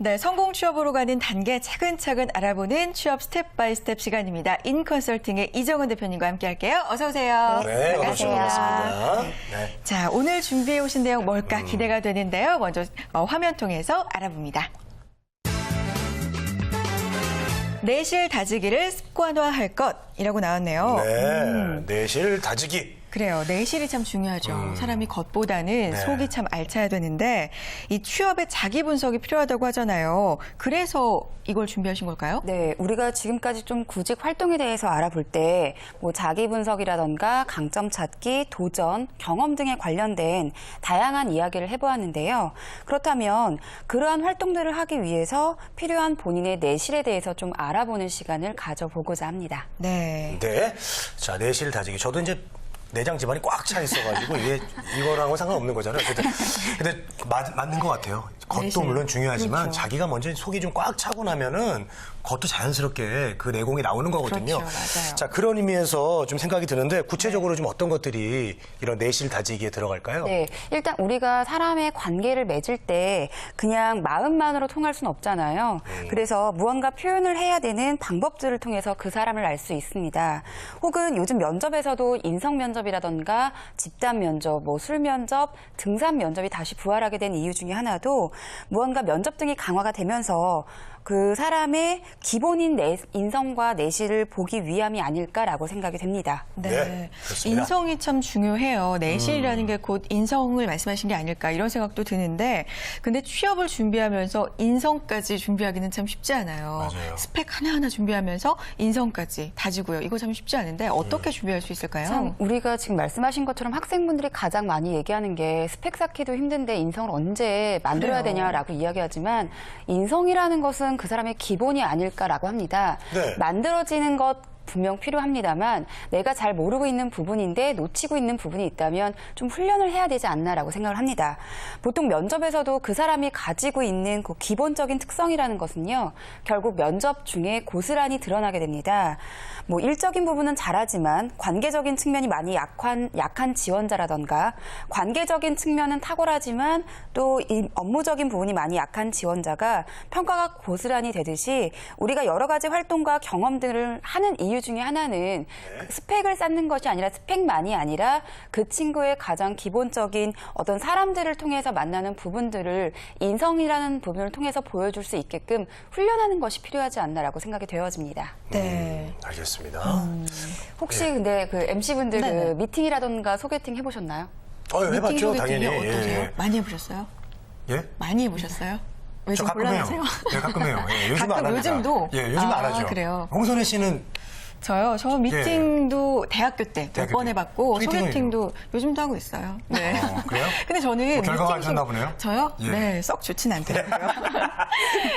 네, 성공 취업으로 가는 단계 차근차근 알아보는 취업 스텝 바이 스텝 시간입니다. 인컨설팅의 이정은 대표님과 함께 할게요. 어서 오세요. 네, 반갑습니다. 네. 자, 오늘 준비해 오신 내용 뭘까 기대가 되는데요. 먼저 화면 통해서 알아봅니다. 내실 다지기를 습관화할 것이라고 나왔네요. 네, 내실 다지기. 그래요. 내실이 참 중요하죠. 사람이 겉보다는 네. 속이 참 알차야 되는데 이 취업에 자기 분석이 필요하다고 하잖아요. 그래서 이걸 준비하신 걸까요? 네, 우리가 지금까지 좀 구직 활동에 대해서 알아볼 때 뭐 자기 분석이라던가 강점 찾기, 도전, 경험 등에 관련된 다양한 이야기를 해보았는데요. 그렇다면 그러한 활동들을 하기 위해서 필요한 본인의 내실에 대해서 좀 알아보는 시간을 가져보고자 합니다. 네. 네. 자, 내실 다지기. 저도 이제 내장 지방이 꽉 차 있어가지고 이게 이거랑은 상관없는 거잖아요. 근데 맞는 것 같아요. 겉도 내실. 물론 중요하지만 그렇죠. 자기가 먼저 속이 좀 꽉 차고 나면은 겉도 자연스럽게 그 내공이 나오는 거거든요. 그렇죠, 맞아요. 자, 그런 의미에서 좀 생각이 드는데 구체적으로 좀 어떤 것들이 이런 내실 다지기에 들어갈까요? 네, 일단 우리가 사람의 관계를 맺을 때 그냥 마음만으로 통할 수는 없잖아요. 그래서 무언가 표현을 해야 되는 방법들을 통해서 그 사람을 알 수 있습니다. 혹은 요즘 면접에서도 인성 면접이라던가 집단 면접, 뭐 술 면접, 등산 면접이 다시 부활하게 된 이유 중에 하나도 무언가 면접 등이 강화가 되면서 그 사람의 기본인 인성과 내실을 보기 위함이 아닐까라고 생각이 됩니다. 네, 그렇습니다. 인성이 참 중요해요. 내실이라는 게 곧 인성을 말씀하신 게 아닐까 이런 생각도 드는데 근데 취업을 준비하면서 인성까지 준비하기는 참 쉽지 않아요. 맞아요. 스펙 하나하나 준비하면서 인성까지 다지고요. 이거 참 쉽지 않은데 어떻게 준비할 수 있을까요? 참 우리가 지금 말씀하신 것처럼 학생분들이 가장 많이 얘기하는 게 스펙 쌓기도 힘든데 인성을 언제 만들어야 그래요. 되냐라고 이야기하지만 인성이라는 것은 그 사람의 기본이 아닐까라고 합니다. 네. 만들어지는 것 분명 필요합니다만 내가 잘 모르고 있는 부분인데 놓치고 있는 부분이 있다면 좀 훈련을 해야 되지 않나라고 생각을 합니다. 보통 면접에서도 그 사람이 가지고 있는 그 기본적인 특성이라는 것은요. 결국 면접 중에 고스란히 드러나게 됩니다. 뭐 일적인 부분은 잘하지만 관계적인 측면이 많이 약한 지원자라던가 관계적인 측면은 탁월하지만 또 이 업무적인 부분이 많이 약한 지원자가 평가가 고스란히 되듯이 우리가 여러 가지 활동과 경험들을 하는 이유 중에 하나는 그 스펙을 쌓는 것이 아니라 스펙만이 아니라 그 친구의 가장 기본적인 어떤 사람들을 통해서 만나는 부분들을 인성이라는 부분을 통해서 보여줄 수 있게끔 훈련하는 것이 필요하지 않나라고 생각이 되어집니다. 네. 알겠습니다. 혹시 근데 그 MC분들 그 네네. 미팅이라던가 소개팅 해보셨나요? 해봤죠, 미팅 당연히. 소개팅이 어떠세요? 예. 많이 해보셨어요? 예? 많이 해보셨어요? 왜 저 좀 가끔 해요. 곤란하세요? 네, 가끔 해요. 예, 요즘은 가끔, 안 합니다. 요즘도? 예, 요즘은 안 아, 하죠. 그래요? 홍선혜 씨는 저요? 저 미팅도 대학교 때 몇 대학교 번 때. 해봤고 소개팅은요? 소개팅도 요즘도 하고 있어요. 네. 그래요? 근데 저는 뭐 결과가 안 미팅 좋나 보네요? 저요? 예. 네, 썩 좋진 않더라고요.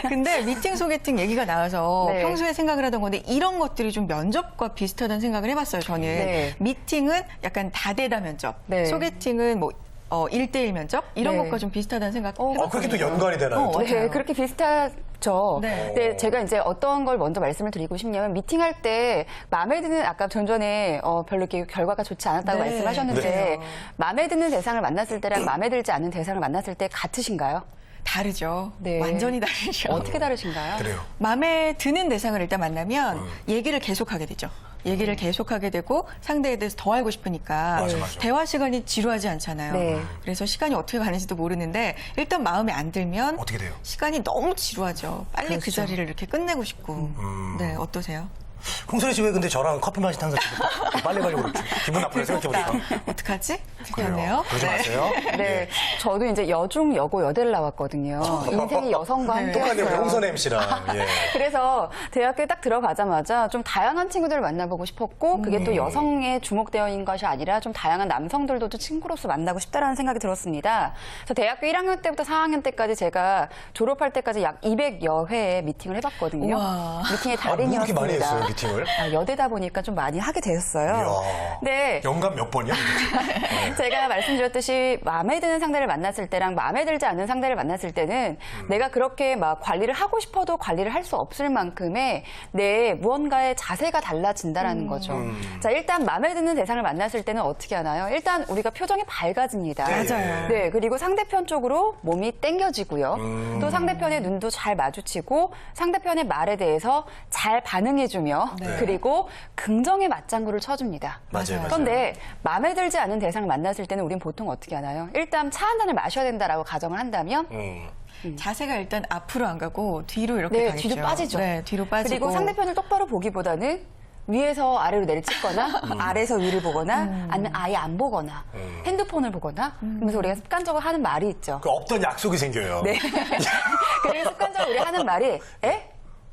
근데 미팅 소개팅 얘기가 나와서 네. 평소에 생각을 하던 건데 이런 것들이 좀 면접과 비슷하다는 생각을 해봤어요. 저는 네. 미팅은 약간 다대다 면접, 네. 소개팅은 뭐 1대1 면접 이런 네. 것과 좀 비슷하다는 생각 해봤거든요. 그렇게 또 연관이 되나요? 또? 네, 맞아요. 그렇게 비슷하죠. 네. 근데 제가 이제 어떤 걸 먼저 말씀을 드리고 싶냐면 미팅할 때 마음에 드는 아까 좀 전에 별로 이렇게 결과가 좋지 않았다고 네. 말씀하셨는데 네. 마음에 드는 대상을 만났을 때랑 마음에 들지 않는 대상을 만났을 때 같으신가요? 다르죠. 네. 완전히 다르죠. 어떻게 다르신가요? 그래요. 마음에 드는 대상을 일단 만나면 얘기를 계속하게 되죠. 얘기를 계속하게 되고 상대에 대해서 더 알고 싶으니까 맞아, 맞아. 대화 시간이 지루하지 않잖아요. 네. 그래서 시간이 어떻게 가는지도 모르는데 일단 마음에 안 들면 어떻게 돼요? 시간이 너무 지루하죠. 빨리 그 그렇죠. 자리를 이렇게 끝내고 싶고. 네, 어떠세요? 홍선혜 씨 왜 근데 저랑 커피 마시는 항상 빨리 가려고 그러죠? 기분 나쁘네, 생각해보니까. 어떡하지? 그래요. 그렇네요. 그러지 마세요. 네, 저도 이제 여중, 여고, 여대를 나왔거든요. 인생이 여성과 네. 함께 똑같네요, 했어요. 홍선혜 MC랑. 예. 그래서 대학교에 딱 들어가자마자 좀 다양한 친구들을 만나보고 싶었고 그게 또 여성에 주목되어 있는 것이 아니라 좀 다양한 남성들도 좀 친구로서 만나고 싶다라는 생각이 들었습니다. 그래서 대학교 1학년 때부터 4학년 때까지 제가 졸업할 때까지 약 200여 회의 미팅을 해봤거든요. 우와. 미팅의 뭐 이렇게 달인이었습니다. 많이 했어요, 미팅을? 여대다 보니까 좀 많이 하게 되었어요. 이야. 네. 연간 몇 번이야? 네. 제가 말씀드렸듯이 마음에 드는 상대를 만났을 때랑 마음에 들지 않는 상대를 만났을 때는 내가 그렇게 막 관리를 하고 싶어도 관리를 할 수 없을 만큼의 내 무언가의 자세가 달라진다라는 거죠. 자, 일단 마음에 드는 대상을 만났을 때는 어떻게 하나요? 일단 우리가 표정이 밝아집니다. 맞아요. 네, 그리고 상대편 쪽으로 몸이 땡겨지고요. 또 상대편의 눈도 잘 마주치고 상대편의 말에 대해서 잘 반응해주며 그리고 긍정의 맞장구를 쳐줍니다. 맞아요. 그런데 마음에 들지 않은 대상을 만났을 때는 우린 보통 어떻게 하나요? 일단 차 한 잔을 마셔야 된다라고 가정을 한다면 자세가 일단 앞으로 안 가고 뒤로 이렇게 네, 가겠죠. 뒤로 빠지죠. 네, 뒤로 빠지고. 그리고 상대편을 똑바로 보기보다는 위에서 아래로 내리찍거나 아래에서 위를 보거나 아니면 아예 안 보거나 핸드폰을 보거나 그러면서 우리가 습관적으로 하는 말이 있죠. 그 없던 약속이 생겨요. 네. 그리고 습관적으로 우리가 하는 말이 에?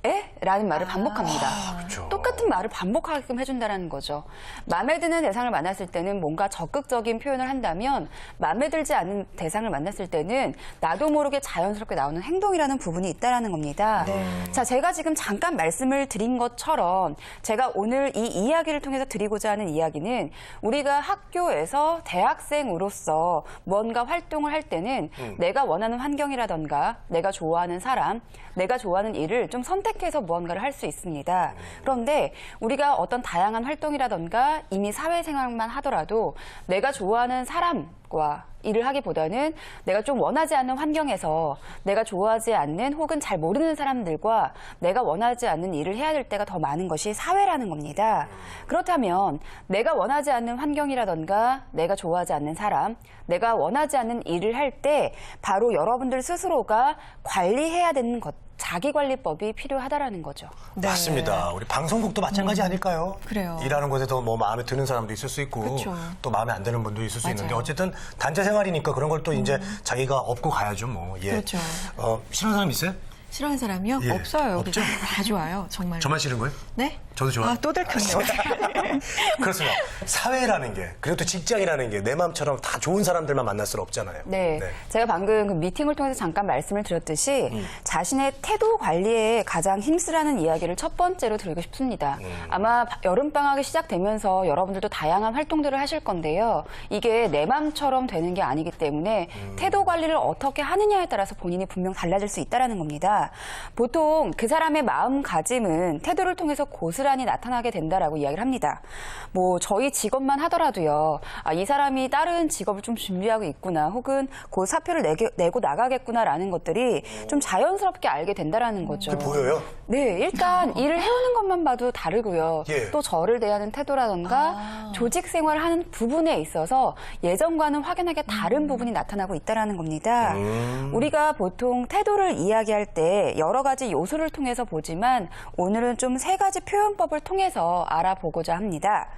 에? 라는 말을 반복합니다. 그렇죠. 똑같은 말을 반복하게끔 해준다는 거죠. 마음에 드는 대상을 만났을 때는 뭔가 적극적인 표현을 한다면 마음에 들지 않은 대상을 만났을 때는 나도 모르게 자연스럽게 나오는 행동이라는 부분이 있다는 겁니다. 자, 제가 지금 잠깐 말씀을 드린 것처럼 제가 오늘 이 이야기를 통해서 드리고자 하는 이야기는 우리가 학교에서 대학생으로서 뭔가 활동을 할 때는 내가 원하는 환경이라던가 내가 좋아하는 사람, 내가 좋아하는 일을 좀 선택해서 무언가를 할 수 있습니다. 그런데 우리가 어떤 다양한 활동이라던가 이미 사회생활만 하더라도 내가 좋아하는 사람과 일을 하기보다는 내가 좀 원하지 않는 환경에서 내가 좋아하지 않는 혹은 잘 모르는 사람들과 내가 원하지 않는 일을 해야 될 때가 더 많은 것이 사회라는 겁니다. 그렇다면 내가 원하지 않는 환경이라던가 내가 좋아하지 않는 사람, 내가 원하지 않는 일을 할 때 바로 여러분들 스스로가 관리해야 되는 것, 자기관리법이 필요하다라는 거죠. 네. 맞습니다. 우리 방송국도 마찬가지 아닐까요? 그래요. 일하는 곳에서 뭐 마음에 드는 사람도 있을 수 있고 그렇죠. 또 마음에 안 드는 분도 있을 수 있는데 맞아요. 어쨌든 단체 생활이니까 그런 걸 또 이제 자기가 업고 가야죠. 뭐. 예. 그렇죠. 싫어하는 사람 있어요? 싫어하는 사람이요? 예. 없어요. 없죠? 다 좋아요. 정말. 저만 싫은 거예요? 네? 저도 좋아요. 아, 또 들켰네요. 그렇습니다. 사회라는 게 그리고 또 직장이라는 게 내 마음처럼 다 좋은 사람들만 만날 수는 없잖아요. 네. 제가 방금 그 미팅을 통해서 잠깐 말씀을 드렸듯이 자신의 태도 관리에 가장 힘쓰라는 이야기를 첫 번째로 드리고 싶습니다. 아마 여름방학이 시작되면서 여러분들도 다양한 활동들을 하실 건데요. 이게 내 마음처럼 되는 게 아니기 때문에 태도 관리를 어떻게 하느냐에 따라서 본인이 분명 달라질 수 있다는 겁니다. 보통 그 사람의 마음가짐은 태도를 통해서 고스란히 나타나게 된다라고 이야기를 합니다. 뭐 저희 직업만 하더라도요. 아, 이 사람이 다른 직업을 좀 준비하고 있구나 혹은 곧 사표를 내고 나가겠구나라는 것들이 좀 자연스럽게 알게 된다라는 거죠. 그게 보여요? 네, 일단 일을 해오는 것만 봐도 다르고요. 예. 또 저를 대하는 태도라던가 조직 생활하는 부분에 있어서 예전과는 확연하게 다른 부분이 나타나고 있다는 겁니다. 우리가 보통 태도를 이야기할 때 여러 가지 요소를 통해서 보지만 오늘은 좀 세 가지 표현법을 통해서 알아보고자 합니다.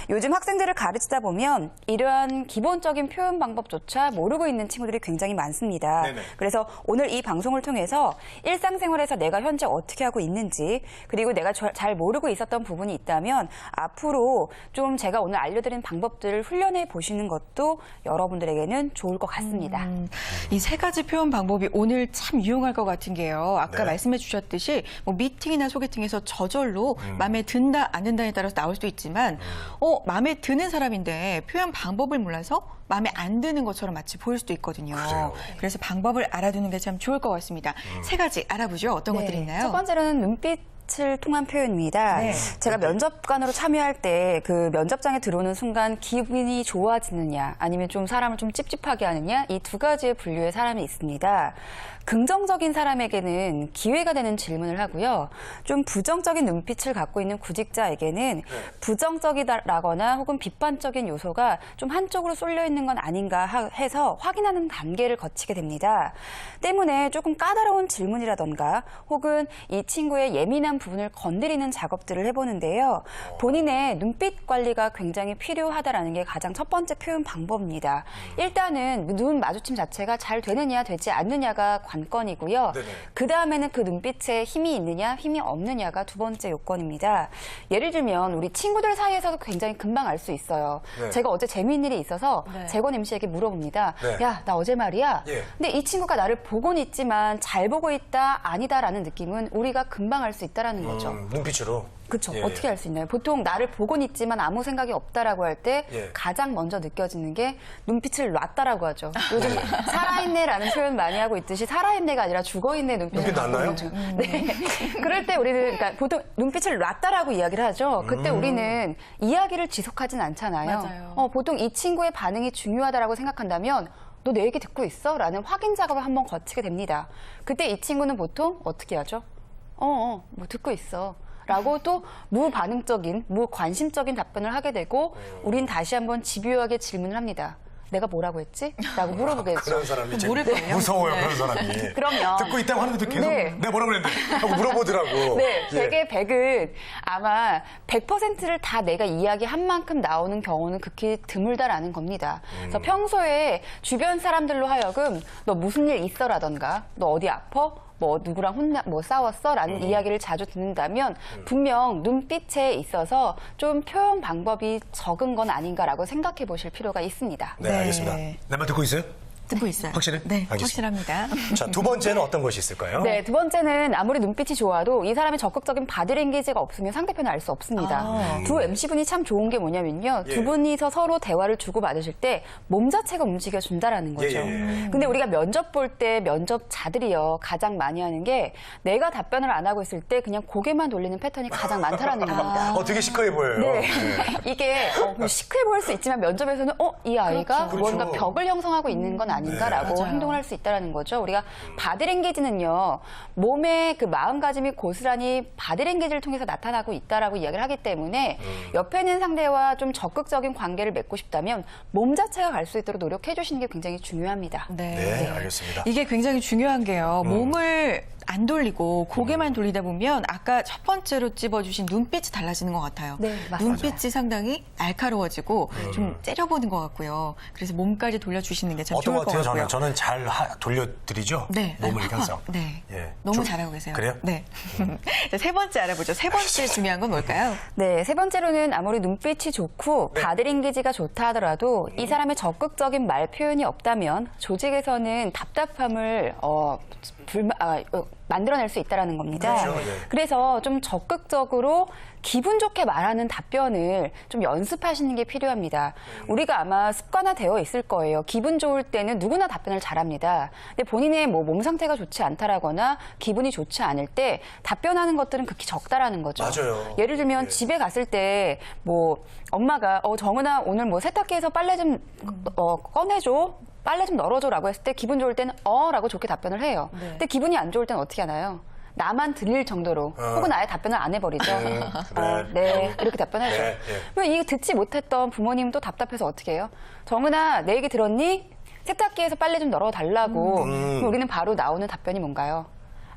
요즘 학생들을 가르치다 보면 이러한 기본적인 표현 방법조차 모르고 있는 친구들이 굉장히 많습니다. 네네. 그래서 오늘 이 방송을 통해서 일상생활에서 내가 현재 어떻게 하고 있는지 그리고 내가 잘 모르고 있었던 부분이 있다면 앞으로 좀 제가 오늘 알려드린 방법들을 훈련해 보시는 것도 여러분들에게는 좋을 것 같습니다. 이 세 가지 표현 방법이 오늘 참 유용할 것 같은 게요. 아까 네. 말씀해 주셨듯이 뭐 미팅이나 소개팅에서 저절로 마음에 든다 안 든다에 따라서 나올 수도 있지만 마음에 드는 사람인데 표현 방법을 몰라서 마음에 안 드는 것처럼 마치 보일 수도 있거든요. 그래요. 그래서 방법을 알아두는 게 참 좋을 것 같습니다. 세 가지 알아보죠. 어떤 것들이 있나요? 첫 번째로는 눈빛을 통한 표현입니다. 네. 제가 면접관으로 참여할 때 그 면접장에 들어오는 순간 기분이 좋아지느냐 아니면 좀 사람을 좀 찝찝하게 하느냐 이 두 가지의 분류의 사람이 있습니다. 긍정적인 사람에게는 기회가 되는 질문을 하고요. 좀 부정적인 눈빛을 갖고 있는 구직자에게는 부정적이다라거나 혹은 비판적인 요소가 좀 한쪽으로 쏠려 있는 건 아닌가 해서 확인하는 단계를 거치게 됩니다. 때문에 조금 까다로운 질문이라던가 혹은 이 친구의 예민한 부분을 건드리는 작업들을 해보는데요. 본인의 눈빛 관리가 굉장히 필요하다라는 게 가장 첫 번째 표현 방법입니다. 일단은 눈 마주침 자체가 잘 되느냐 되지 않느냐가 관건이고요. 네네. 그 다음에는 그 눈빛에 힘이 있느냐 힘이 없느냐가 두 번째 요건입니다. 예를 들면 우리 친구들 사이에서도 굉장히 금방 알 수 있어요. 네. 제가 어제 재미있는 일이 있어서 네. 재건 MC에게 물어봅니다. 네. 야, 나 어제 말이야. 예. 근데 이 친구가 나를 보고는 있지만 잘 보고 있다 아니다라는 느낌은 우리가 금방 알 수 있다는 있다라는 거죠. 눈빛으로. 그렇죠. 예, 어떻게 알 수 있나요? 보통 나를 보곤 있지만 아무 생각이 없다라고 할 때 예. 가장 먼저 느껴지는 게 눈빛을 놨다라고 하죠. 요즘 살아있네라는 표현 많이 하고 있듯이 살아있네가 아니라 죽어있네 눈빛을 눈빛 놨나요? 보는 중. 네. 그럴 때 우리는 그러니까 보통 눈빛을 놨다라고 이야기를 하죠. 그때 우리는 이야기를 지속하진 않잖아요. 맞아요. 보통 이 친구의 반응이 중요하다라고 생각한다면 너 내 얘기 듣고 있어? 라는 확인 작업을 한번 거치게 됩니다. 그때 이 친구는 보통 어떻게 하죠? 뭐 듣고 있어. 라고 또 무반응적인, 무관심적인 답변을 하게 되고 우린 다시 한번 집요하게 질문을 합니다. 내가 뭐라고 했지? 라고 물어보겠죠. 그런 사람이 제일 모를걸요? 무서워요, 네. 그런 사람이. 그럼요. 듣고 있다고 하는데도 계속 네. 내가 뭐라고 그랬는데 하고 물어보더라고. 네, 예. 대개 100은 아마 100%를 다 내가 이야기한 만큼 나오는 경우는 극히 드물다라는 겁니다. 그래서 평소에 주변 사람들로 하여금 너 무슨 일 있어라던가 너 어디 아파? 뭐 누구랑 싸웠어? 라는 이야기를 자주 듣는다면 분명 눈빛에 있어서 좀 표현 방법이 적은 건 아닌가라고 생각해 보실 필요가 있습니다. 네, 네. 알겠습니다. 내 말 듣고 있어요? 듣고 있어요. 확실해? 네, 알겠습니다. 확실합니다. 자, 두 번째는 어떤 것이 있을까요? 네, 두 번째는 아무리 눈빛이 좋아도 이 사람의 적극적인 바디랭귀지가 없으면 상대편을 알 수 없습니다. 두 MC분이 참 좋은 게 뭐냐면요. 예. 두 분이서 서로 대화를 주고받으실 때 몸 자체가 움직여준다라는 거죠. 예. 근데 우리가 면접 볼 때 면접자들이요. 가장 많이 하는 게 내가 답변을 안 하고 있을 때 그냥 고개만 돌리는 패턴이 가장 많다라는 겁니다. 되게 시커해 보여요. 네. 이게 시크해 보일 수 있지만 면접에서는 이 아이가 그렇죠. 뭔가 그렇죠. 벽을 형성하고 있는 건 아닌가라고 맞아요. 행동을 할 수 있다는 거죠. 우리가 바디랭귀지는요. 몸의 그 마음가짐이 고스란히 바디랭귀지를 통해서 나타나고 있다라고 이야기를 하기 때문에 옆에 있는 상대와 좀 적극적인 관계를 맺고 싶다면 몸 자체가 갈 수 있도록 노력해 주시는 게 굉장히 중요합니다. 네, 알겠습니다. 이게 굉장히 중요한 게요. 몸을 안 돌리고 고개만 돌리다 보면 아까 첫 번째로 찝어주신 눈빛이 달라지는 것 같아요. 네, 맞습니다. 눈빛이 상당히 날카로워지고 좀 째려보는 것 같고요. 그래서 몸까지 돌려주시는 게 참 어떤 좋을 것 것 같아요, 같고요. 저는 잘 돌려드리죠? 네. 몸을 항상. 네. 예. 너무 좀- 잘하고 계세요. 그래요? 네. 자, 세 번째 알아보죠. 세 번째 중요한 건 뭘까요? 네, 세 번째로는 아무리 눈빛이 좋고 네. 바디랭귀지가 좋다 하더라도 이 사람의 적극적인 말 표현이 없다면 조직에서는 답답함을 만들어낼 수 있다는 겁니다. 그렇죠, 예. 그래서 좀 적극적으로 기분 좋게 말하는 답변을 좀 연습하시는 게 필요합니다. 우리가 아마 습관화되어 있을 거예요. 기분 좋을 때는 누구나 답변을 잘합니다. 근데 본인의 몸 상태가 좋지 않다라거나 기분이 좋지 않을 때 답변하는 것들은 극히 적다라는 거죠. 맞아요. 예를 들면 예. 집에 갔을 때 엄마가 정은아 오늘 세탁기에서 빨래 좀 꺼내줘. 빨래 좀 널어줘라고 했을 때 기분 좋을 때는 라고 좋게 답변을 해요. 근데 기분이 안 좋을 때는 어떻게 하나요? 나만 들릴 정도로 혹은 아예 답변을 안 해버리죠. 네 이렇게 답변하죠. 네, 예. 그럼 이거 듣지 못했던 부모님도 답답해서 어떻게 해요? 정은아 내 얘기 들었니? 세탁기에서 빨래 좀 널어달라고. 그럼 우리는 바로 나오는 답변이 뭔가요?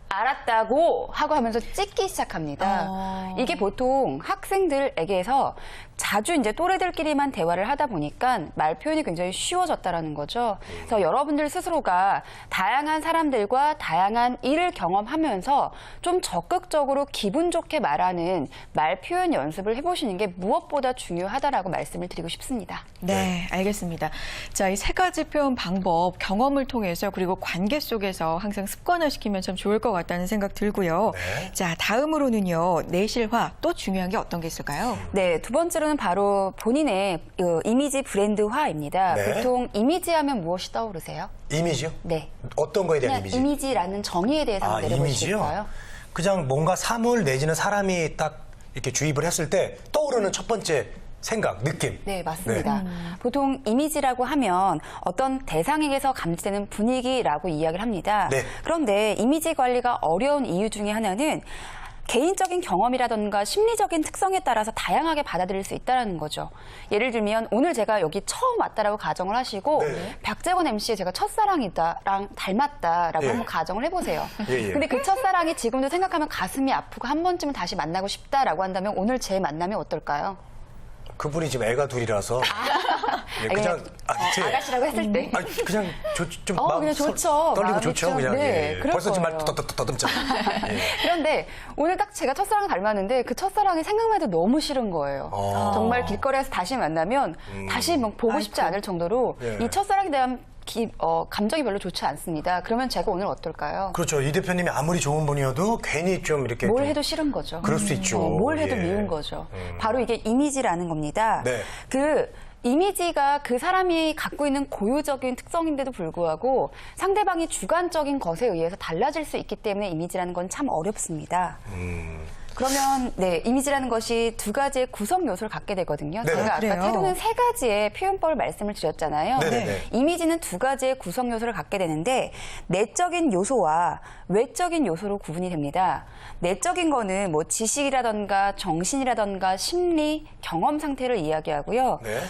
알았다고 하고 하면서 찍기 시작합니다. 이게 보통 학생들에게서 자주 이제 또래들끼리만 대화를 하다 보니까 말 표현이 굉장히 쉬워졌다라는 거죠. 그래서 여러분들 스스로가 다양한 사람들과 다양한 일을 경험하면서 좀 적극적으로 기분 좋게 말하는 말 표현 연습을 해보시는 게 무엇보다 중요하다라고 말씀을 드리고 싶습니다. 네, 알겠습니다. 자, 이 세 가지 표현 방법, 경험을 통해서 그리고 관계 속에서 항상 습관화시키면 참 좋을 것 같다는 생각 들고요. 네. 자, 다음으로는요, 내실화 또 중요한 게 어떤 게 있을까요? 네, 두 번째로는 바로 본인의 이미지 브랜드화입니다. 네. 보통 이미지하면 무엇이 떠오르세요? 이미지요? 네. 어떤 거에 대한 그냥 이미지? 이미지라는 정의에 대해서 한번 내려보실까요? 그냥 뭔가 사물 내지는 사람이 딱 이렇게 주입을 했을 때 떠오르는 첫 번째 생각, 느낌. 네, 맞습니다. 보통 이미지라고 하면 어떤 대상에게서 감지되는 분위기라고 이야기를 합니다. 네. 그런데 이미지 관리가 어려운 이유 중에 하나는 개인적인 경험이라던가 심리적인 특성에 따라서 다양하게 받아들일 수 있다는 거죠. 예를 들면 오늘 제가 여기 처음 왔다라고 가정을 하시고 네. 박재권 MC의 제가 첫사랑이다랑 닮았다라고 예. 한번 가정을 해보세요. 예. 근데 그 첫사랑이 지금도 생각하면 가슴이 아프고 한 번쯤은 다시 만나고 싶다라고 한다면 오늘 제 만남이 어떨까요? 그분이 지금 애가 둘이라서 예, 그냥 아가씨라고 했을 때. 그냥 좀 마음 그냥 좋죠. 떨리고 마음이 좋죠. 좀, 그냥 네, 예. 그럴 벌써 지금 말 거예요. 더듬잖아. 예. 그런데 오늘 딱 제가 첫사랑 닮았는데 그 첫사랑이 생각만 해도 너무 싫은 거예요. 정말 길거리에서 다시 만나면 다시 막 보고 싶지 않을 정도로 예. 이 첫사랑에 대한 감정이 별로 좋지 않습니다. 그러면 제가 오늘 어떨까요? 그렇죠. 이 대표님이 아무리 좋은 분이어도 괜히 좀 이렇게 뭘 좀 해도 싫은 거죠. 그럴 수 있죠. 뭘 해도 예. 미운 거죠. 바로 이게 이미지라는 겁니다. 네. 그 이미지가 그 사람이 갖고 있는 고유적인 특성인데도 불구하고 상대방이 주관적인 것에 의해서 달라질 수 있기 때문에 이미지라는 건 참 어렵습니다. 그러면 네, 이미지라는 것이 두 가지의 구성 요소를 갖게 되거든요. 네. 제가 그래요? 아까 태도는 세 가지의 표현법을 말씀을 드렸잖아요. 네네네. 이미지는 두 가지의 구성 요소를 갖게 되는데 내적인 요소와 외적인 요소로 구분이 됩니다. 내적인 거는 뭐 지식이라던가 정신이라던가 심리, 경험 상태를 이야기하고요. 네.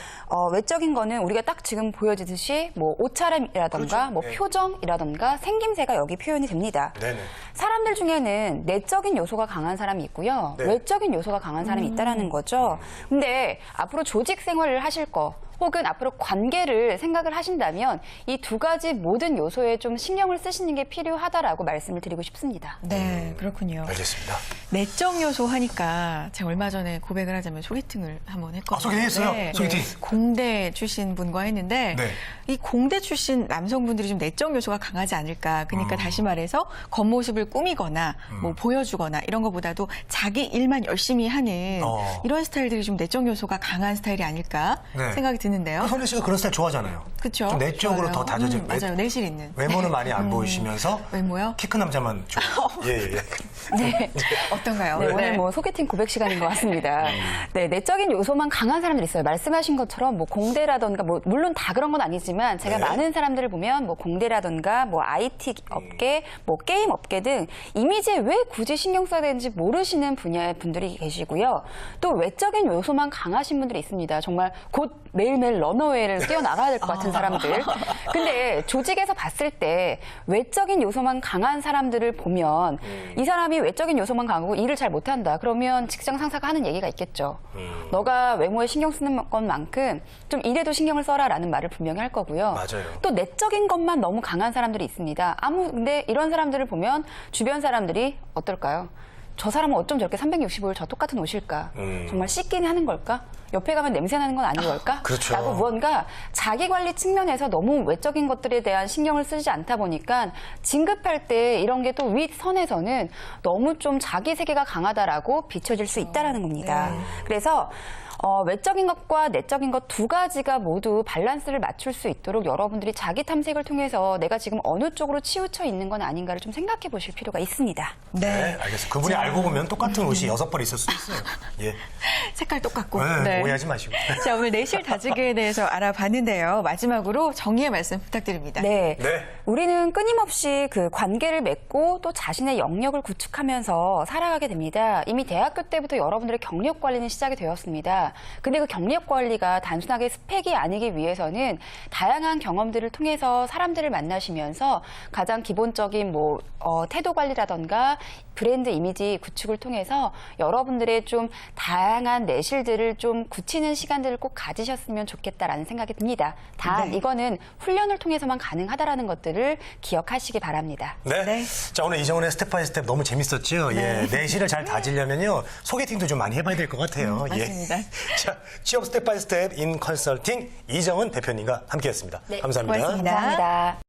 외적인 거는 우리가 딱 지금 보여지듯이 뭐 옷차림이라던가 그렇죠. 뭐 네. 표정이라던가 생김새가 여기 표현이 됩니다. 네네. 사람들 중에는 내적인 요소가 강한 사람이 있고요. 네. 외적인 요소가 강한 사람이 있다라는 거죠. 근데 앞으로 조직 생활을 하실 거 혹은 앞으로 관계를 생각을 하신다면 이 두 가지 모든 요소에 좀 신경을 쓰시는 게 필요하다라고 말씀을 드리고 싶습니다. 네, 그렇군요. 알겠습니다. 내적 요소 하니까 제가 얼마 전에 고백을 하자면 소개팅을 한번 했거든요. 아, 소개팅 했어요? 소개팅? 공대 출신 분과 했는데 네. 이 공대 출신 남성분들이 좀 내적 요소가 강하지 않을까. 그러니까 다시 말해서 겉모습을 꾸미거나 뭐 보여주거나 이런 것보다도 자기 일만 열심히 하는 이런 스타일들이 좀 내적 요소가 강한 스타일이 아닐까 네. 생각이 드는데요. 선혜 씨가 그런 스타일 좋아하잖아요. 그렇죠. 좀 내적으로 더 다져진 맞아요. 내실 있는. 외모는 많이 안 보이시면서 외모요? 키 큰 남자만 좋아. 예. 네. 어떤가요? 네, 오늘 뭐 소개팅 고백 시간인 것 같습니다. 네, 내적인 요소만 강한 사람들이 있어요. 말씀하신 것처럼 뭐 공대라던가 뭐 물론 다 그런 건 아니지만 제가 네. 많은 사람들을 보면 뭐 공대라던가 뭐 IT 업계, 뭐 게임 업계 등 이미지에 왜 굳이 신경 써야 되는지 모르시는 분야의 분들이 계시고요. 또 외적인 요소만 강하신 분들이 있습니다. 정말 곧 매일매일 러너웨이를 뛰어나가야 될 것 같은 사람들. 근데 조직에서 봤을 때 외적인 요소만 강한 사람들을 보면 이 사람이 외적인 요소만 강하고 일을 잘 못한다. 그러면 직장 상사가 하는 얘기가 있겠죠. 너가 외모에 신경 쓰는 것만큼 좀 일에도 신경을 써라라는 말을 분명히 할 거고요. 맞아요. 또 내적인 것만 너무 강한 사람들이 있습니다. 근데 이런 사람들을 보면 주변 사람들이 어떨까요? 저 사람은 어쩜 저렇게 365일 저 똑같은 옷일까? 정말 씻긴 하는 걸까? 옆에 가면 냄새 나는 건 아닌 걸까? 그렇죠. 라고 무언가 자기 관리 측면에서 너무 외적인 것들에 대한 신경을 쓰지 않다 보니까 진급할 때 이런 게 또 윗선에서는 너무 좀 자기 세계가 강하다라고 비춰질 수 있다라는 겁니다. 그래서 외적인 것과 내적인 것 두 가지가 모두 밸런스를 맞출 수 있도록 여러분들이 자기 탐색을 통해서 내가 지금 어느 쪽으로 치우쳐 있는 건 아닌가를 좀 생각해 보실 필요가 있습니다. 네, 알겠습니다. 그분이 알고 보면 똑같은 옷이 6벌 있을 수도 있어요. 예. 색깔 똑같고. 네, 오해하지 마시고. 자, 오늘 내실 다지기에 대해서 알아봤는데요. 마지막으로 정리의 말씀 부탁드립니다. 네. 네. 우리는 끊임없이 그 관계를 맺고 또 자신의 영역을 구축하면서 살아가게 됩니다. 이미 대학교 때부터 여러분들의 경력 관리는 시작이 되었습니다. 근데 그 경력 관리가 단순하게 스펙이 아니기 위해서는 다양한 경험들을 통해서 사람들을 만나시면서 가장 기본적인 뭐 태도 관리라던가 브랜드 이미지 구축을 통해서 여러분들의 좀 다양한 내실들을 좀 굳히는 시간들을 꼭 가지셨으면 좋겠다라는 생각이 듭니다. 단 이거는 훈련을 통해서만 가능하다라는 것들을 기억하시기 바랍니다. 네. 자, 오늘 이정훈의 스텝 바이 스텝 너무 재밌었죠? 예. 내실을 잘 다지려면요. 소개팅도 좀 많이 해봐야 될 것 같아요. 맞습니다. 예. 자, 취업 스텝 바이 스텝 인 컨설팅 이정훈 대표님과 함께했습니다. 네. 감사합니다. 고맙습니다. 감사합니다.